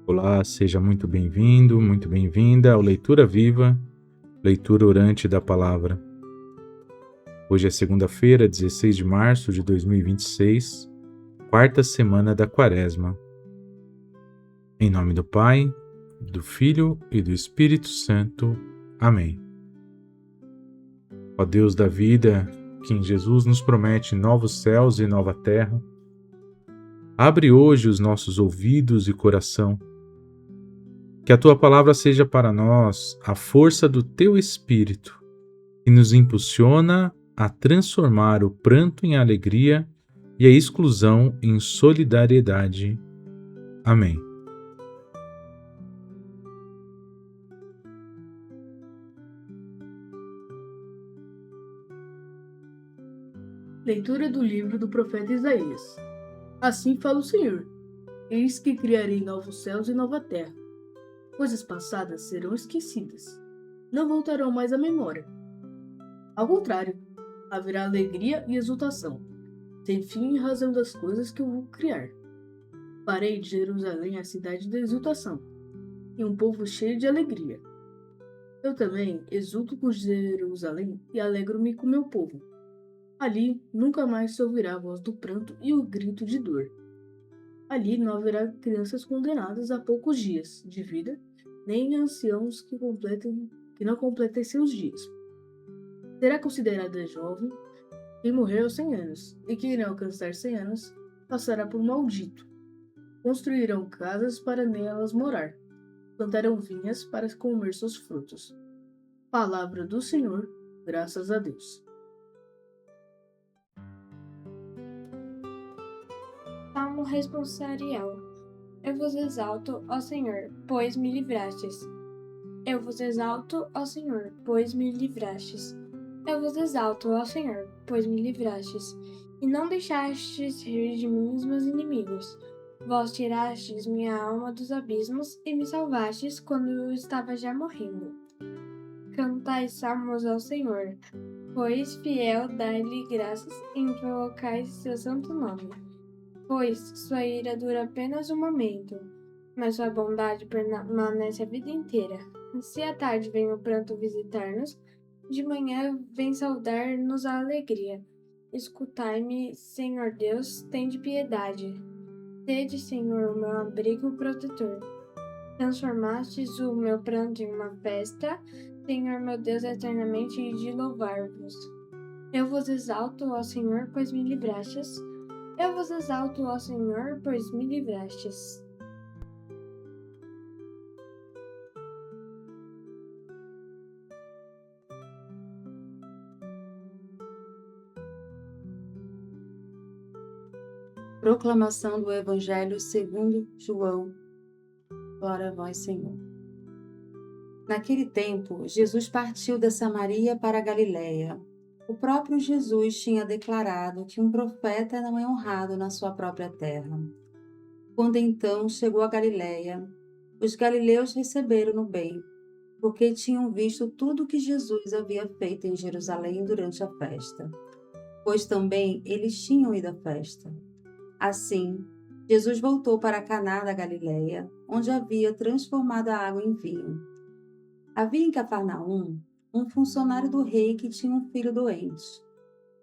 Olá, seja muito bem-vindo, muito bem-vinda ao Leitura Viva, leitura orante da Palavra. Hoje é segunda-feira, 16 de março de 2026, quarta semana da Quaresma. Em nome do Pai, do Filho e do Espírito Santo. Amém. Ó Deus da vida, que em Jesus nos promete novos céus e nova terra, abre hoje os nossos ouvidos e coração. Que a Tua Palavra seja para nós a força do Teu Espírito, que nos impulsiona a transformar o pranto em alegria e a exclusão em solidariedade. Amém. Leitura do livro do profeta Isaías. Assim fala o Senhor: Eis que criarei novos céus e nova terra. Coisas passadas serão esquecidas, não voltarão mais à memória. Ao contrário, haverá alegria e exultação, sem fim em razão das coisas que eu vou criar. Farei de Jerusalém a cidade da exultação, e um povo cheio de alegria. Eu também exulto com Jerusalém e alegro-me com meu povo. Ali nunca mais se ouvirá a voz do pranto e o grito de dor. Ali não haverá crianças condenadas a poucos dias de vida, nem anciãos que não completem seus dias. Será considerada jovem quem morreu aos 100 anos, e quem não alcançar 100 anos passará por maldito. Construirão casas para nelas morar, plantarão vinhas para comer seus frutos. Palavra do Senhor, graças a Deus. Salmo responsorial. Eu vos exalto, ó Senhor, pois me livrastes. Eu vos exalto, ó Senhor, pois me livrastes. Eu vos exalto, ó Senhor, pois me livrastes. E não deixastes rir de mim os meus inimigos. Vós tirastes minha alma dos abismos e me salvastes quando eu estava já morrendo. Cantai salmos ao Senhor, pois fiel dai-lhe graças e invocais seu santo nome. Pois sua ira dura apenas um momento, mas sua bondade permanece a vida inteira. Se à tarde vem o pranto visitar-nos, de manhã vem saudar-nos a alegria. Escutai-me, Senhor Deus, tende piedade. Sede, Senhor, o meu abrigo protetor. Transformastes o meu pranto em uma festa, Senhor meu Deus, eternamente e de louvar-vos. Eu vos exalto, ó Senhor, pois me livrastes. Eu vos exalto, ó Senhor, pois me livrastes. Proclamação do Evangelho segundo João. Glória a vós, Senhor. Naquele tempo, Jesus partiu da Samaria para a Galiléia. O próprio Jesus tinha declarado que um profeta não é honrado na sua própria terra. Quando então chegou a Galiléia, os galileus receberam-no bem, porque tinham visto tudo o que Jesus havia feito em Jerusalém durante a festa, pois também eles tinham ido à festa. Assim, Jesus voltou para Caná da Galiléia, onde havia transformado a água em vinho. Havia em Cafarnaum um funcionário do rei que tinha um filho doente.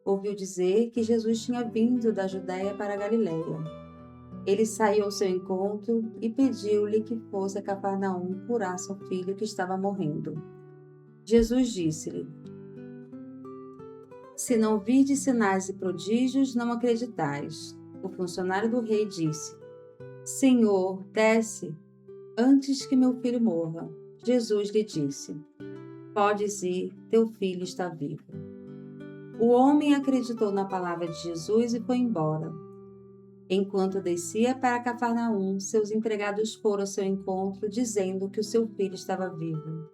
Ouviu dizer que Jesus tinha vindo da Judéia para a Galiléia. Ele saiu ao seu encontro e pediu-lhe que fosse a Cafarnaum curar seu filho que estava morrendo. Jesus disse-lhe: Se não virdes sinais e prodígios, não acreditais. O funcionário do rei disse: Senhor, desce, antes que meu filho morra. Jesus lhe disse: Podes ir, teu filho está vivo. O homem acreditou na palavra de Jesus e foi embora. Enquanto descia para Cafarnaum, seus empregados foram ao seu encontro, dizendo que o seu filho estava vivo.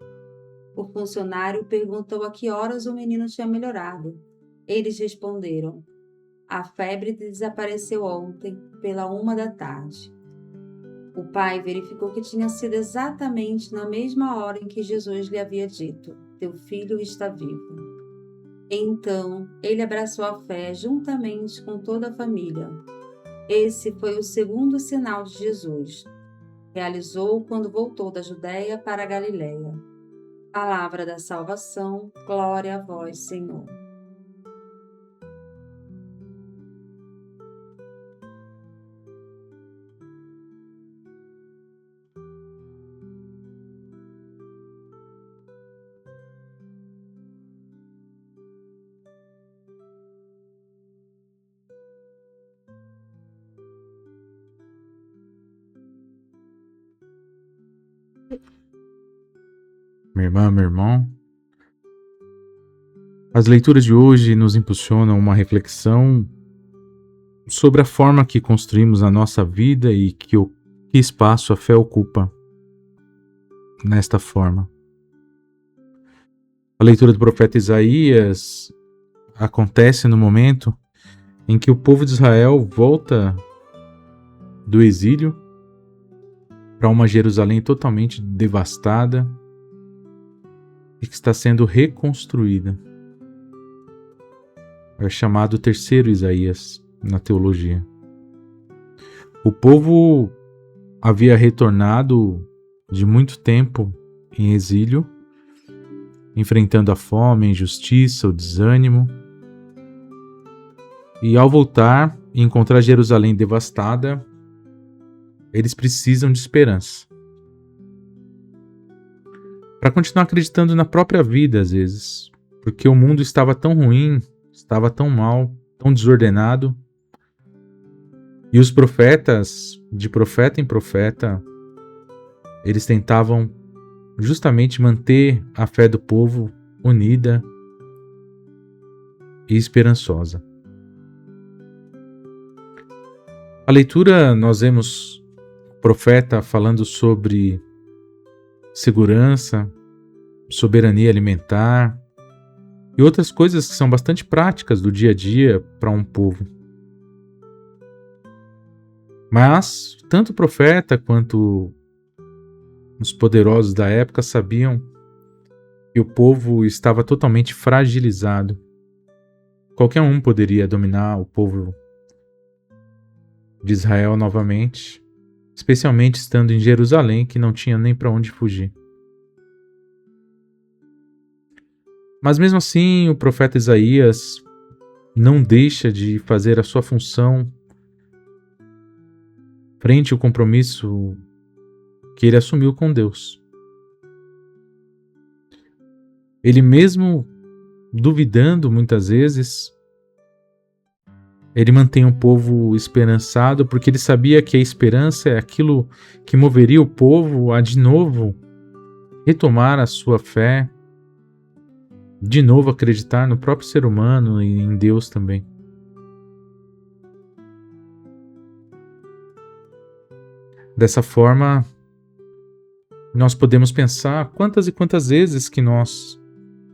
O funcionário perguntou a que horas o menino tinha melhorado. Eles responderam: A febre desapareceu ontem, pela 1 da tarde. O pai verificou que tinha sido exatamente na mesma hora em que Jesus lhe havia dito: Teu filho está vivo. Então, ele abraçou a fé juntamente com toda a família. Esse foi o segundo sinal de Jesus. realizou quando voltou da Judéia para a Galiléia. Palavra da salvação, glória a vós, Senhor. Minha irmã, meu irmão, as leituras de hoje nos impulsionam uma reflexão sobre a forma que construímos a nossa vida e que espaço a fé ocupa nesta forma. A leitura do profeta Isaías acontece no momento em que o povo de Israel volta do exílio para uma Jerusalém totalmente devastada e que está sendo reconstruída. É chamado terceiro Isaías na teologia. O povo havia retornado de muito tempo em exílio, enfrentando a fome, a injustiça, o desânimo. E ao voltar e encontrar Jerusalém devastada, eles precisam de esperança. Para continuar acreditando na própria vida, às vezes, porque o mundo estava tão ruim, estava tão mal, tão desordenado, e os profetas, de profeta em profeta, eles tentavam justamente manter a fé do povo unida e esperançosa. A leitura, nós vemos o profeta falando sobre segurança, soberania alimentar e outras coisas que são bastante práticas do dia a dia para um povo. Mas tanto o profeta quanto os poderosos da época sabiam que o povo estava totalmente fragilizado. Qualquer um poderia dominar o povo de Israel novamente, especialmente estando em Jerusalém, que não tinha nem para onde fugir. Mas mesmo assim, o profeta Isaías não deixa de fazer a sua função frente ao compromisso que ele assumiu com Deus. Ele mesmo duvidando muitas vezes, ele mantém o povo esperançado, porque ele sabia que a esperança é aquilo que moveria o povo a de novo retomar a sua fé, de novo acreditar no próprio ser humano e em Deus também. Dessa forma, nós podemos pensar quantas e quantas vezes que nós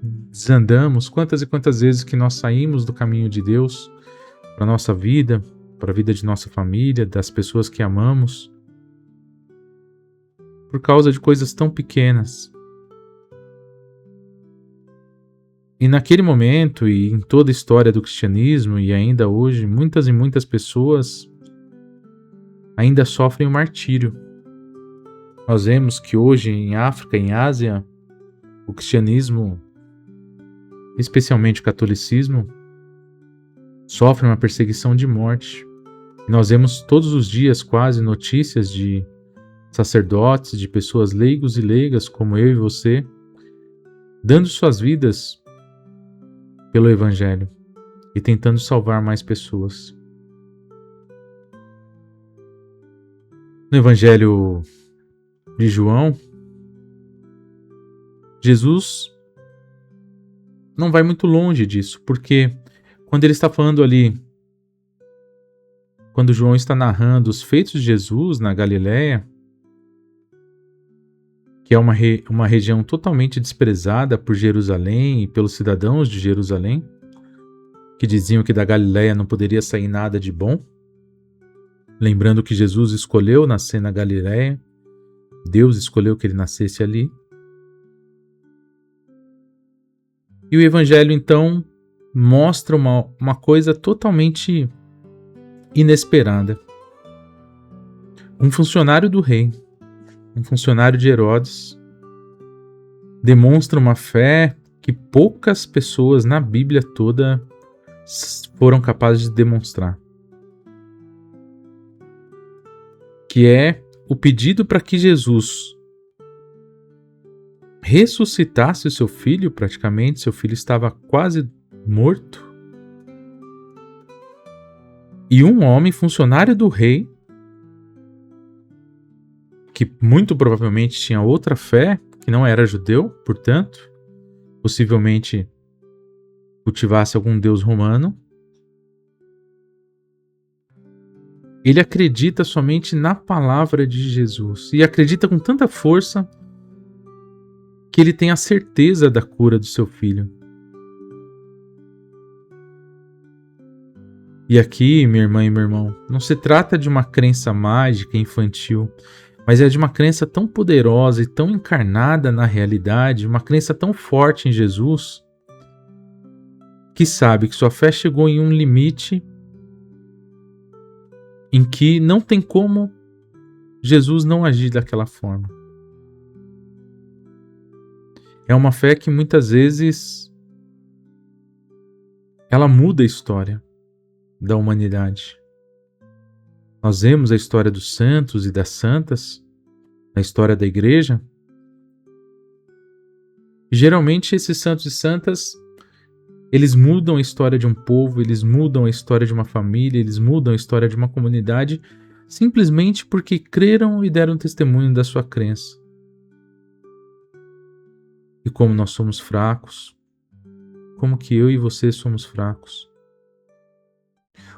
desandamos, quantas e quantas vezes que nós saímos do caminho de Deus para a nossa vida, para a vida de nossa família, das pessoas que amamos, por causa de coisas tão pequenas. E naquele momento, e em toda a história do cristianismo, e ainda hoje, muitas e muitas pessoas ainda sofrem o martírio. Nós vemos que hoje em África, em Ásia, o cristianismo, especialmente o catolicismo, sofre uma perseguição de morte. Nós vemos todos os dias quase notícias de sacerdotes, de pessoas leigos e leigas como eu e você, dando suas vidas pelo Evangelho e tentando salvar mais pessoas. No Evangelho de João, Jesus não vai muito longe disso, porque quando ele está falando ali, quando João está narrando os feitos de Jesus na Galiléia, que é uma região totalmente desprezada por Jerusalém e pelos cidadãos de Jerusalém, que diziam que da Galiléia não poderia sair nada de bom, lembrando que Jesus escolheu nascer na Galiléia, Deus escolheu que ele nascesse ali. E o Evangelho, então, mostra uma coisa totalmente inesperada. Um funcionário do rei, um funcionário de Herodes, demonstra uma fé que poucas pessoas na Bíblia toda foram capazes de demonstrar. Que é o pedido para que Jesus ressuscitasse o seu filho, praticamente, seu filho estava quase morto. E um homem, funcionário do rei, que muito provavelmente tinha outra fé, que não era judeu, portanto, possivelmente cultivasse algum deus romano, ele acredita somente na palavra de Jesus e acredita com tanta força que ele tem a certeza da cura do seu filho. E aqui, minha irmã e meu irmão, não se trata de uma crença mágica infantil, mas é de uma crença tão poderosa e tão encarnada na realidade, uma crença tão forte em Jesus, que sabe que sua fé chegou em um limite em que não tem como Jesus não agir daquela forma. É uma fé que muitas vezes ela muda a história da humanidade. Nós vemos a história dos santos e das santas, na história da igreja. E geralmente esses santos e santas, eles mudam a história de um povo, eles mudam a história de uma família, eles mudam a história de uma comunidade, simplesmente porque creram e deram testemunho da sua crença. E como nós somos fracos, como que eu e você somos fracos.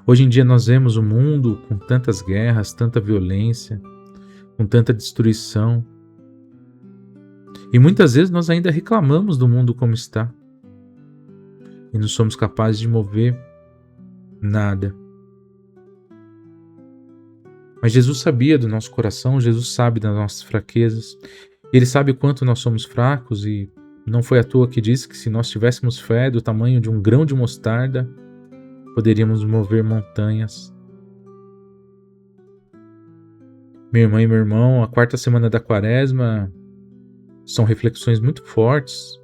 Hoje em dia nós vemos o mundo com tantas guerras, tanta violência, com tanta destruição. E muitas vezes nós ainda reclamamos do mundo como está. E não somos capazes de mover nada. Mas Jesus sabia do nosso coração, Jesus sabe das nossas fraquezas. Ele sabe o quanto nós somos fracos e não foi à toa que disse que se nós tivéssemos fé do tamanho de um grão de mostarda, poderíamos mover montanhas. Minha irmã e meu irmão, a quarta semana da Quaresma são reflexões muito fortes,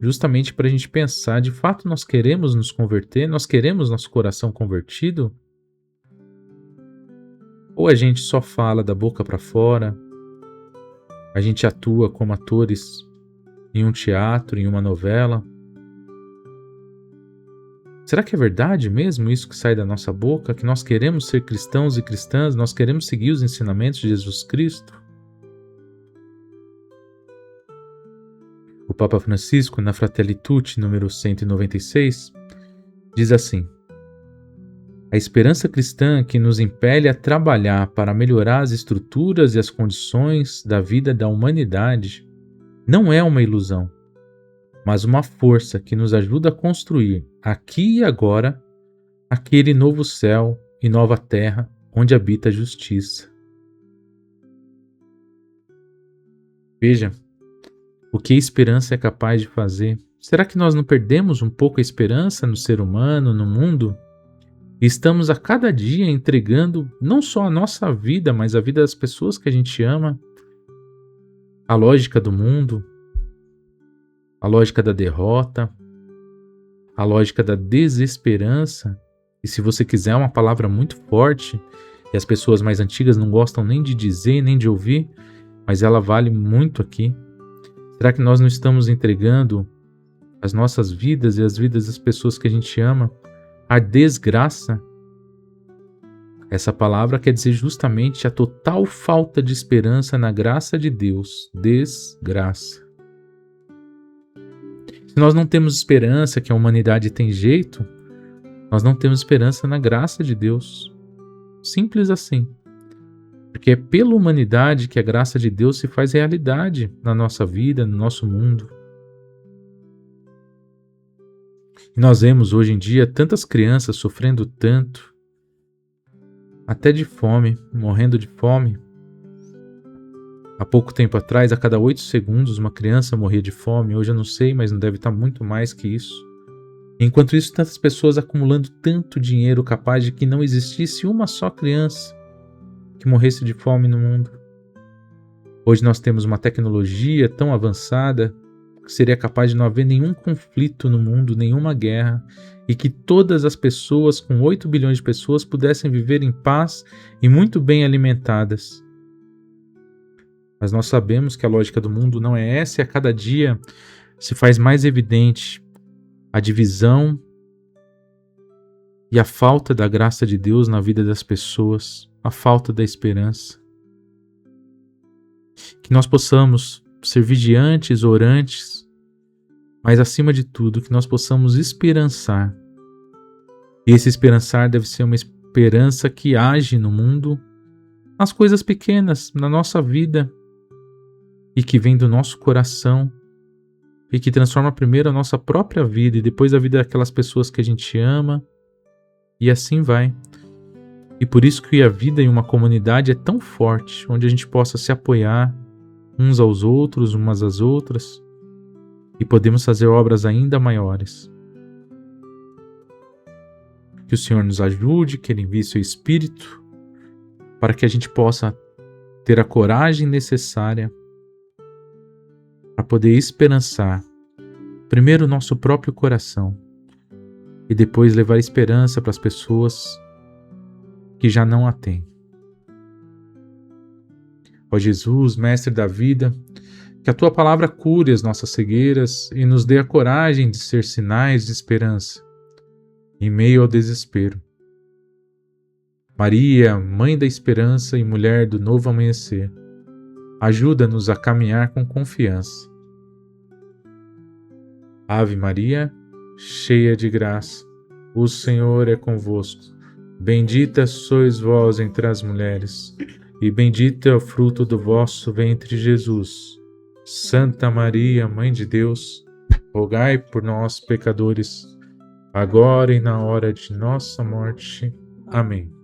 justamente para a gente pensar, de fato nós queremos nos converter, nós queremos nosso coração convertido? Ou a gente só fala da boca para fora, a gente atua como atores em um teatro, em uma novela? Será que é verdade mesmo isso que sai da nossa boca? Que nós queremos ser cristãos e cristãs? Nós queremos seguir os ensinamentos de Jesus Cristo? O Papa Francisco, na Fratelli Tutti, número 196, diz assim: a esperança cristã que nos impele a trabalhar para melhorar as estruturas e as condições da vida da humanidade não é uma ilusão, mas uma força que nos ajuda a construir, aqui e agora, aquele novo céu e nova terra onde habita a justiça. Veja o que a esperança é capaz de fazer. Será que nós não perdemos um pouco a esperança no ser humano, no mundo? E estamos a cada dia entregando não só a nossa vida, mas a vida das pessoas que a gente ama, a lógica do mundo, a lógica da derrota, a lógica da desesperança. E se você quiser uma palavra muito forte, e as pessoas mais antigas não gostam nem de dizer, nem de ouvir, mas ela vale muito aqui. Será que nós não estamos entregando as nossas vidas e as vidas das pessoas que a gente ama à desgraça? Essa palavra quer dizer justamente a total falta de esperança na graça de Deus. Desgraça. Se nós não temos esperança que a humanidade tem jeito, nós não temos esperança na graça de Deus. Simples assim. Porque é pela humanidade que a graça de Deus se faz realidade na nossa vida, no nosso mundo. E nós vemos hoje em dia tantas crianças sofrendo tanto, até de fome, morrendo de fome. Há pouco tempo atrás, a cada 8 segundos, uma criança morria de fome. Hoje eu não sei, mas não deve estar muito mais que isso. Enquanto isso, tantas pessoas acumulando tanto dinheiro capaz de que não existisse uma só criança que morresse de fome no mundo. Hoje nós temos uma tecnologia tão avançada que seria capaz de não haver nenhum conflito no mundo, nenhuma guerra, e que todas as pessoas, com 8 bilhões de pessoas, pudessem viver em paz e muito bem alimentadas. Mas nós sabemos que a lógica do mundo não é essa, e a cada dia se faz mais evidente a divisão e a falta da graça de Deus na vida das pessoas, a falta da esperança. Que nós possamos ser vigiantes, orantes, mas acima de tudo, que nós possamos esperançar. E esse esperançar deve ser uma esperança que age no mundo, nas coisas pequenas, na nossa vida, e que vem do nosso coração, e que transforma primeiro a nossa própria vida e depois a vida daquelas pessoas que a gente ama, e assim vai. E por isso que a vida em uma comunidade é tão forte, onde a gente possa se apoiar uns aos outros, umas às outras, e podemos fazer obras ainda maiores. Que o Senhor nos ajude, que Ele envie seu Espírito, para que a gente possa ter a coragem necessária para poder esperançar, primeiro o nosso próprio coração, e depois levar esperança para as pessoas que já não a têm. Ó Jesus, Mestre da vida, que a Tua palavra cure as nossas cegueiras e nos dê a coragem de ser sinais de esperança em meio ao desespero. Maria, Mãe da Esperança e Mulher do Novo Amanhecer, ajuda-nos a caminhar com confiança. Ave Maria, cheia de graça, o Senhor é convosco. Bendita sois vós entre as mulheres, e bendito é o fruto do vosso ventre, Jesus. Santa Maria, Mãe de Deus, rogai por nós, pecadores, agora e na hora de nossa morte. Amém.